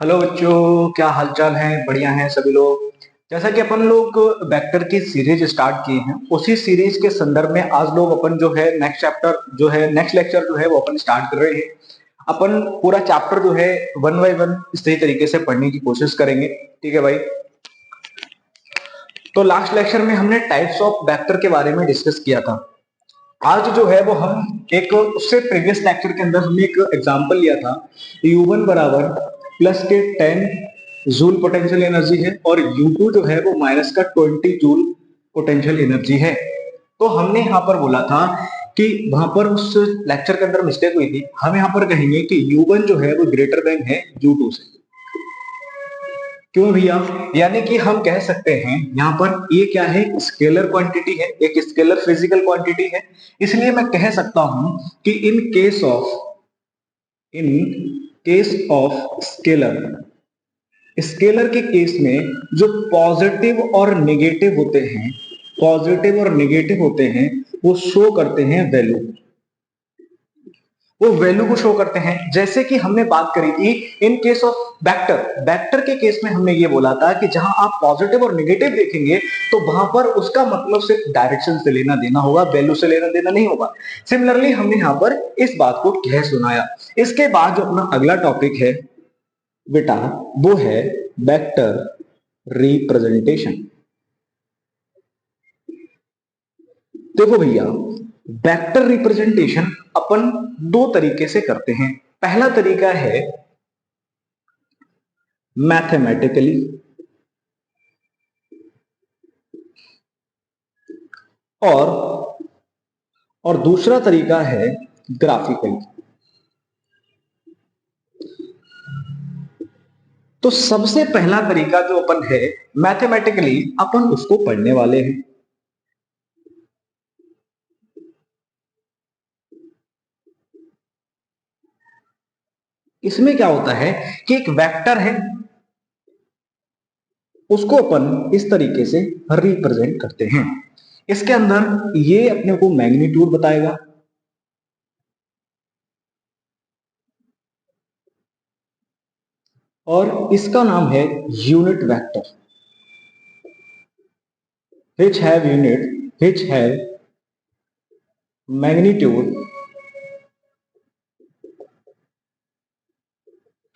Hello बच्चों, क्या हालचाल है? बढ़िया हैं सभी लोग। जैसा कि अपन लोग वेक्टर की सीरीज स्टार्ट किए हैं, उसी सीरीज के संदर्भ में आज लोग अपन जो है नेक्स्ट चैप्टर जो है नेक्स्ट लेक्चर जो है वो अपन स्टार्ट कर रहे हैं। अपन पूरा चैप्टर जो है वन बाय वन सही तरीके से पढ़ने की कोशिश करेंगे। ठीक है भाई। तो लास्ट लेक्चर में हमने टाइप्स ऑफ वेक्टर के बारे में डिस्कस किया था। आज जो है वो हम एक उससे प्रीवियस लेक्चर के अंदर हमने एक एग्जांपल लिया था। U1 बराबर प्लस के 10 जूल पोटेंशियल एनर्जी है और U2 जो है वो माइनस का 20 जूल पोटेंशियल एनर्जी है। तो हमने यहाँ पर बोला था कि वहां पर उस लेक्चर के अंदर मिस्टेक हुई थी। हम यहाँ पर कहेंगे कि U1 जो है वो ग्रेटर देन है U2 से। क्यों भैया? यानी कि हम कह सकते हैं यहाँ पर ये क्या है, स्केलर क्वांटिटी है, एक स्केलर फिजिकल क्वांटिटी है। इसलिए मैं कह सकता हूं कि इन केस ऑफ स्केलर के केस में जो पॉजिटिव और नेगेटिव होते हैं वो शो करते हैं वैल्यू। वो वैल्यू को शो करते हैं। जैसे कि हमने बात करी थी इन केस ऑफ वेक्टर के केस में हमने ये बोला था कि जहां आप पॉजिटिव और नेगेटिव देखेंगे तो वहां पर उसका मतलब सिर्फ डायरेक्शन से लेना देना होगा, वैल्यू से लेना देना नहीं होगा। सिमिलरली हमने यहां पर इस बात को कह सुनाया। इसके बाद जो अपना अगला टॉपिक है बेटा, वो है वेक्टर रिप्रेजेंटेशन। देखो भैया, वेक्टर रिप्रेजेंटेशन अपन दो तरीके से करते हैं। पहला तरीका है मैथमेटिकली और दूसरा तरीका है ग्राफिकली। तो सबसे पहला तरीका जो अपन है मैथमेटिकली, अपन उसको पढ़ने वाले हैं। इसमें क्या होता है कि एक वेक्टर है, उसको अपन इस तरीके से रिप्रेजेंट करते हैं। इसके अंदर ये अपने को मैग्नीट्यूड बताएगा और इसका नाम है unit vector. Which have magnitude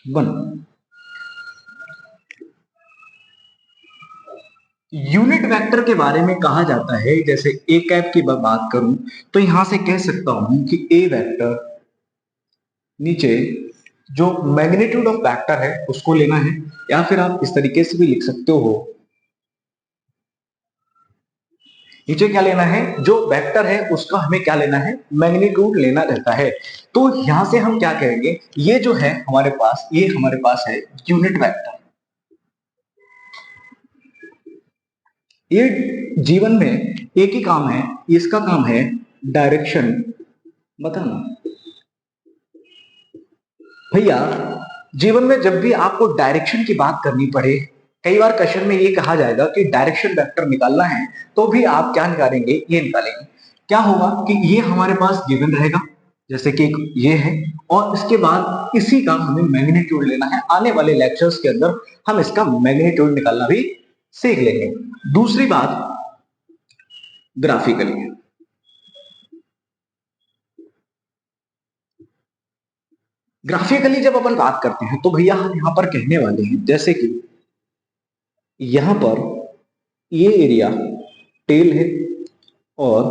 1। Unit vector के बारे में कहा जाता है, जैसे ए कैप की बात करूं तो यहां से कह सकता हूं कि ए वेक्टर नीचे जो मैग्नीट्यूड ऑफ वेक्टर है उसको लेना है, या फिर आप इस तरीके से भी लिख सकते हो। नीचे क्या लेना है, जो वेक्टर है उसका हमें क्या लेना है, मैग्नीट्यूड लेना रहता है। तो यहां से हम क्या कहेंगे, ये जो है हमारे पास है यूनिट वेक्टर। ये जीवन में एक ही काम है, इसका काम है डायरेक्शन बताना। भैया, जीवन में जब भी आपको डायरेक्शन की बात करनी पड़े, कई बार क्वेश्चन में ये कहा जाएगा कि डायरेक्शन वेक्टर निकालना है, तो भी आप क्या निकालेंगे, ये निकालेंगे। क्या होगा कि ये हमारे पास गिवन रहेगा, जैसे कि ये है, और इसके बाद इसी का हमें मैग्नीट्यूड लेना है। आने वाले लेक्चर्स के अंदर हम इसका मैग्नीट्यूड निकालना भी सीख लेंगे। दूसरी बात, ग्राफिकली। ग्राफिकली जब अपन बात करते हैं तो भैया हम यहां पर कहने वाले हैं, जैसे कि यहां पर ये एरिया टेल है और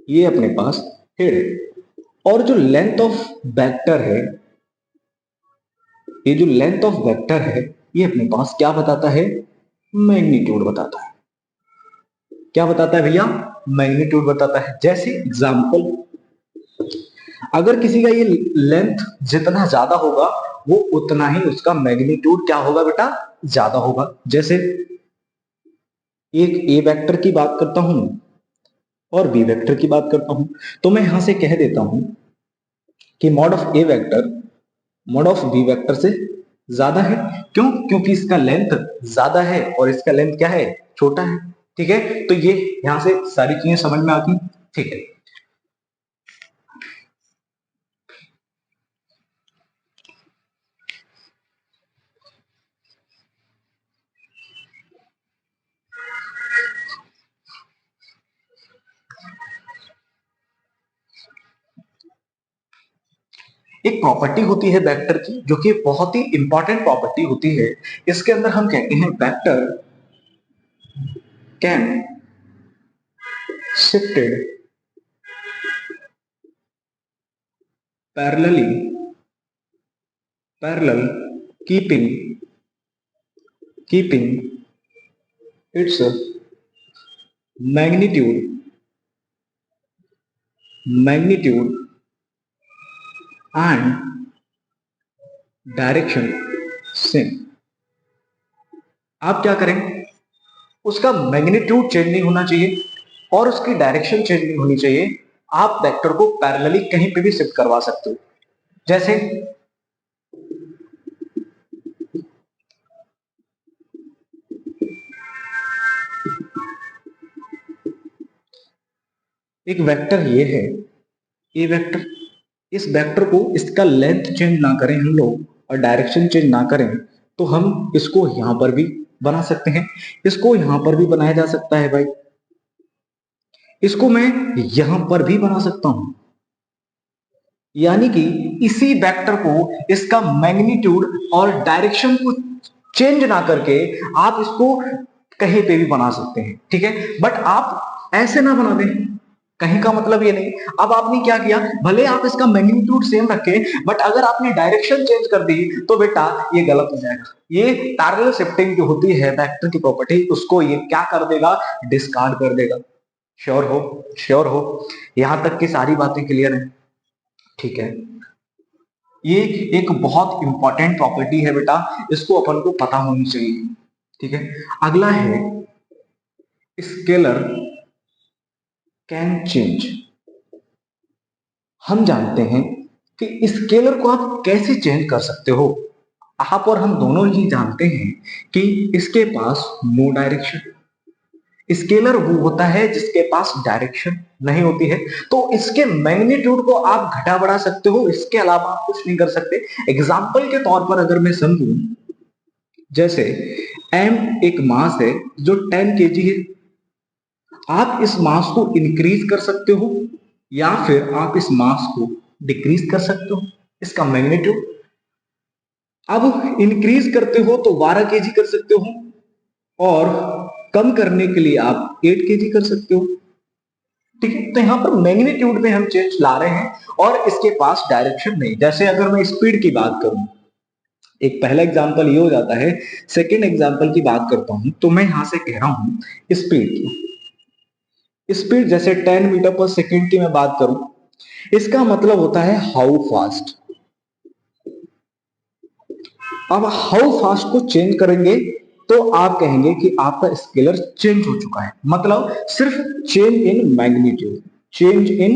ये अपने पास हेड है। और जो लेंथ ऑफ वेक्टर है, ये जो लेंथ ऑफ वेक्टर है, ये अपने पास क्या बताता है, मैग्नीट्यूड बताता है। क्या बताता है भैया, मैग्नीट्यूड बताता है। जैसे एग्जांपल, अगर किसी का ये लेंथ जितना ज्यादा होगा वो उतना ही उसका मैग्नीट्यूड क्या होगा बेटा, ज्यादा होगा। जैसे एक ए वेक्टर की बात करता हूं और बी वेक्टर की बात करता हूं, तो मैं यहां से कह देता हूं कि mod of A vector mod of B vector से ज्यादा है। क्यों? क्योंकि इसका लेंथ ज्यादा है और इसका लेंथ क्या है, छोटा है। ठीक है, तो ये यहां से सारी चीजें समझ में आती। ठीक है। एक प्रॉपर्टी होती है वेक्टर की जो कि बहुत ही इंपॉर्टेंट प्रॉपर्टी होती है। इसके अंदर हम कहते हैं vector can shifted parallelly parallel keeping its magnitude and direction same. आप क्या करें, उसका मैग्नीट्यूड चेंज नहीं होना चाहिए और उसकी डायरेक्शन चेंज नहीं होनी चाहिए। आप वेक्टर को पैरेलली कहीं पे भी शिफ्ट करवा सकते हो। जैसे एक वेक्टर ये है, ये वेक्टर, इस वेक्टर को इसका लेंथ चेंज ना करें हम लोग और डायरेक्शन चेंज ना करें तो हम इसको यहां पर भी बना सकते हैं, इसको यहां पर भी बनाया जा सकता है भाई, इसको मैं यहां पर भी बना सकता हूं। यानी कि इसी वेक्टर को इसका मैग्नीट्यूड और डायरेक्शन को चेंज ना करके आप इसको कहीं पे भी बना सकते हैं, ठीक है। बट आप ऐसे ना बना दें, कहीं का मतलब ये नहीं। अब आपने क्या किया, भले आप इसका मैग्नीट्यूड सेम रखे बट अगर आपने डायरेक्शन चेंज कर दी तो बेटा ये गलत हो जाएगा। ये पैरेलल शिफ्टिंग जो होती है वेक्टर की प्रॉपर्टी, उसको ये क्या कर देगा, डिस्कार्ड कर देगा। श्योर हो, श्योर हो, यहां तक की सारी बातें क्लियर है, ठीक है। ये एक बहुत इंपॉर्टेंट प्रॉपर्टी है बेटा, इसको अपन को पता होनी चाहिए, ठीक है। अगला है स्केलर कैन चेंज। हम जानते हैं कि स्केलर को आप कैसे चेंज कर सकते हो। आप और हम दोनों ही जानते हैं कि इसके पास नो डायरेक्शन, स्केलर वो होता है जिसके पास डायरेक्शन नहीं होती है। तो इसके मैग्नीट्यूड को आप घटा बढ़ा सकते हो, इसके अलावा आप कुछ नहीं कर सकते। एग्जाम्पल के तौर पर अगर मैं समझूं, जैसे m एक मास है जो 10 केजी है, आप इस मास को इंक्रीज कर सकते हो या फिर आप इस मास को डिक्रीज कर सकते हो, इसका मैग्नीट्यूड। अब इंक्रीज करते हो तो 12 केजी कर सकते हो और कम करने के लिए आप 8 केजी कर सकते हो, ठीक है। तो यहां पर मैग्नीट्यूड में हम चेंज ला रहे हैं और इसके पास डायरेक्शन नहीं। जैसे अगर मैं स्पीड की बात करूं, एक पहला एग्जांपल ये हो जाता है। सेकंड एग्जांपल की बात करता हूं तो मैं यहां से कह रहा हूं स्पीड की, स्पीड जैसे 10 मीटर पर सेकंड की मैं बात करूं, इसका मतलब होता है हाउ फास्ट। अब हाउ फास्ट को चेंज करेंगे तो आप कहेंगे कि आपका स्केलर चेंज हो चुका है, मतलब सिर्फ change in magnitude, change in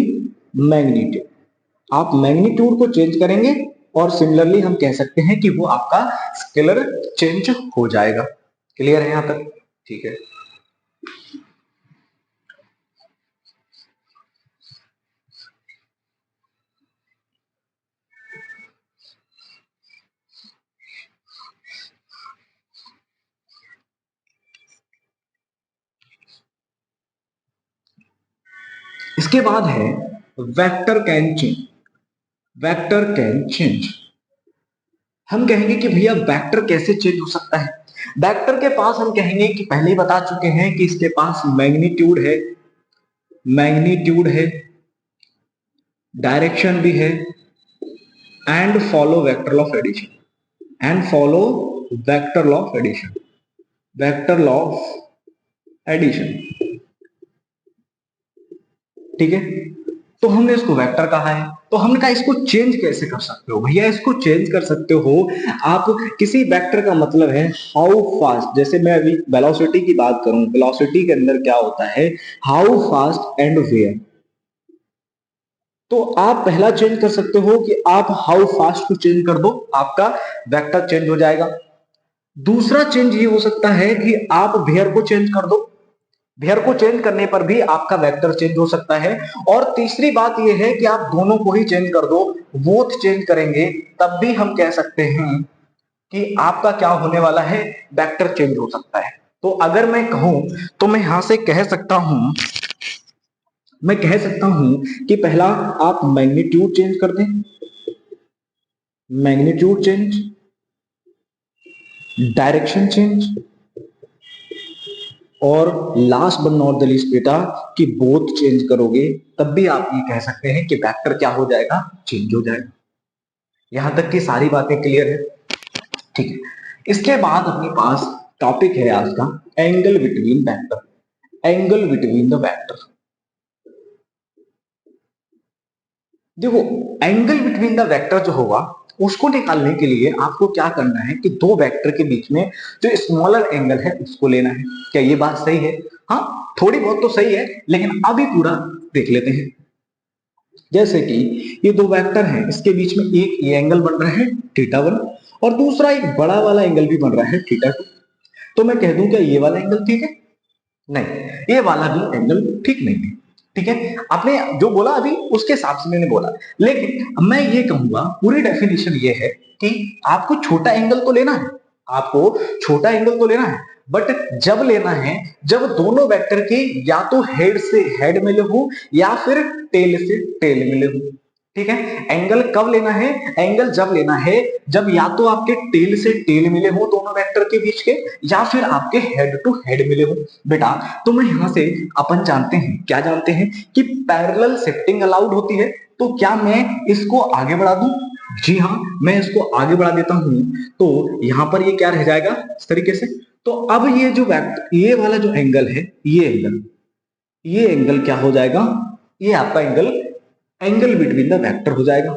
magnitude. आप मैग्नीट्यूड को चेंज करेंगे और सिमिलरली हम कह सकते हैं कि वो आपका स्केलर चेंज हो जाएगा। क्लियर है यहां तक, ठीक है। इसके बाद है vector can change. Vector can change, हम कहेंगे कि भैया वेक्टर कैसे चेंज हो सकता है। वेक्टर के पास हम कहेंगे कि पहले ही बता चुके हैं कि इसके पास मैग्नीट्यूड है, मैग्नीट्यूड है, डायरेक्शन भी है and follow vector law of addition, and follow vector law of addition, vector law of addition, ठीक है। तो हमने इसको वेक्टर कहा है, तो हमने कहा इसको चेंज कैसे कर सकते हो भैया। इसको चेंज कर सकते हो आप, किसी वेक्टर का मतलब है हाउ फास्ट। जैसे मैं अभी वेलोसिटी की बात करूं, वेलोसिटी के अंदर क्या होता है, हाउ फास्ट एंड वेयर। तो आप पहला चेंज कर सकते हो कि आप हाउ फास्ट को चेंज कर दो, आपका वेक्टर चेंज हो जाएगा। दूसरा चेंज ये हो सकता है कि आप वेयर को चेंज कर दो, वेयर को चेंज करने पर भी आपका वेक्टर चेंज हो सकता है। और तीसरी बात यह है कि आप दोनों को ही चेंज कर दो, बोथ चेंज करेंगे, तब भी हम कह सकते हैं कि आपका क्या होने वाला है, वेक्टर चेंज हो सकता है। तो अगर मैं कहूं तो मैं यहां से कह सकता हूं, मैं कह सकता हूं कि पहला आप मैग्नीट्यूड चेंज कर दें, मैग्नीट्यूड चेंज, डायरेक्शन चेंज, और last but not the least बेटा कि बोथ चेंज करोगे तब भी आप ये कह सकते हैं कि वेक्टर क्या हो जाएगा, चेंज हो जाएगा। यहां तक की सारी बातें क्लियर है, ठीक है। इसके बाद अपने पास टॉपिक है आज का angle between vector. Angle between the vector, देखो एंगल बिटवीन द वेक्टर जो होगा उसको निकालने के लिए आपको क्या करना है कि दो वेक्टर के बीच में जो स्मॉलर एंगल है उसको लेना है। क्या ये बात सही है? हाँ, थोड़ी बहुत तो सही है, लेकिन अभी पूरा देख लेते हैं। जैसे कि ये दो वेक्टर हैं, इसके बीच में एक ये एंगल बन रहा है थीटा 1, और दूसरा एक बड़ा वाला एंगल भी बन रहा है थीटा 2। तो मैं कह दूं क्या ये वाला एंगल ठीक है? नहीं, ये वाला भी एंगल ठीक नहीं है। ठीक है, आपने जो बोला अभी उसके हिसाब से मैंने बोला, लेकिन मैं ये कहूंगा पूरी डेफिनेशन ये है कि आपको छोटा एंगल तो लेना है, आपको छोटा एंगल तो लेना है, बट जब लेना है जब दोनों वेक्टर के या तो हेड से हेड मिले हो या फिर टेल से टेल मिले हो। ठीक है, एंगल कब लेना है? एंगल जब लेना है जब या तो आपके टेल से टेल मिले हो दोनों वेक्टर के बीच के, या फिर आपके हेड टू हेड मिले हो। बेटा तो मैं यहां से अपन जानते हैं, क्या जानते हैं कि पैरेलल शिफ्टिंग अलाउड होती है। तो क्या मैं इसको आगे बढ़ा दूं? जी हाँ, मैं इसको आगे बढ़ा देता हूं। तो यहां पर ये क्या रह जाएगा इस तरीके से। तो अब ये जो वेक्टर, ये वाला जो एंगल है, ये एंगल क्या हो जाएगा? ये आपका angle angle between the vector हो जाएगा,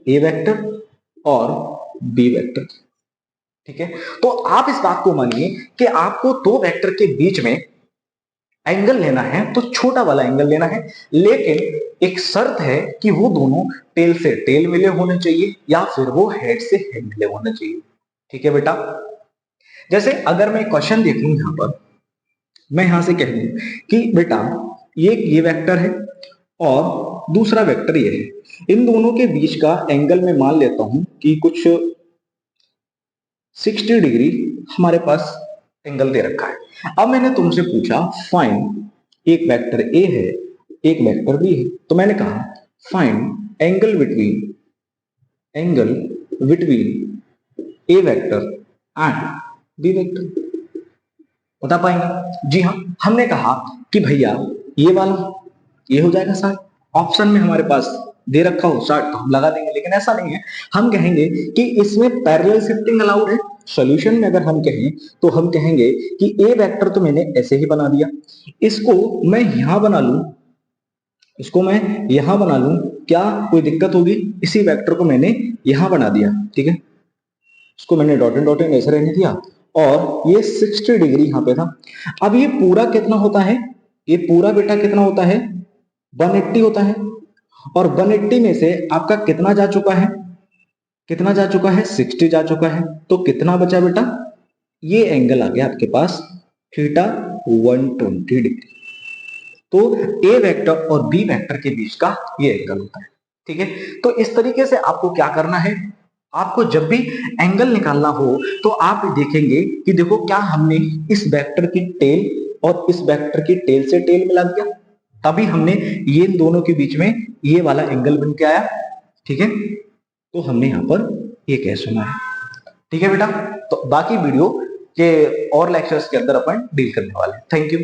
ए वेक्टर और बी वेक्टर। ठीक है, तो आप इस बात को मानिए कि आपको दो वेक्टर के बीच में एंगल लेना है तो छोटा वाला एंगल लेना है, लेकिन एक शर्त है कि वो दोनों टेल से टेल मिले होने चाहिए या फिर वो हेड से हेड मिले होने चाहिए। ठीक है बेटा, जैसे अगर मैं क्वेश्चन देख लूं यहां पर, मैं यहां से कह दूं कि बेटा ये वेक्टर है और दूसरा वेक्टर ये है, इन दोनों के बीच का एंगल मैं मान लेता हूं कि कुछ 60 डिग्री हमारे पास एंगल दे रखा है। अब मैंने तुमसे पूछा फाइंड, एक वेक्टर ए है एक वेक्टर बी है, तो मैंने कहा find angle between A vector and B vector. बता पाएंगे? जी हाँ, हमने कहा कि भैया ये वाला ये हो जाएगा 60, ऑप्शन में हमारे पास दे रखा हो 60 तो हम लगा देंगे, लेकिन ऐसा नहीं है। हम कहेंगे कि इसमें पैरेलल शिफ्टिंग अलाउड है। सॉल्यूशन में अगर हम कहें तो हम कहेंगे कि ए वेक्टर तो मैंने ऐसे ही बना दिया, इसको मैं यहां बना लूं, इसको मैं यहां बना लूं, क्या कोई दिक्कत होगी? इसी वेक्टर को मैंने यहां बना दिया, ठीक है, इसको मैंने डॉट एंड डॉट एंड ऐसे रहने दिया, और ये 60 डिग्री यहां पे था। अब ये पूरा कितना होता है? ये पूरा बेटा कितना होता है? 180 होता है, और 180 में से आपका कितना जा चुका है? कितना जा चुका है? 60 जा चुका है। तो कितना बचा बेटा? ये एंगल आ गया आपके पास थीटा 120 डिग्री। तो ए वेक्टर और बी वेक्टर के बीच का ये एंगल होता है। ठीक है, तो इस तरीके से आपको क्या करना है, आपको जब भी एंगल निकालना हो तो आप देखेंगे कि देखो क्या हमने इस वेक्टर की टेल और इस वेक्टर की टेल से टेल मिला दिया, तभी हमने ये दोनों के बीच में ये वाला एंगल बन के आया। ठीक है, तो हमने यहां पर ये कह सुना है। ठीक है बेटा, तो बाकी वीडियो के और लेक्चर्स के अंदर अपन डील करने वाले हैं। Thank you.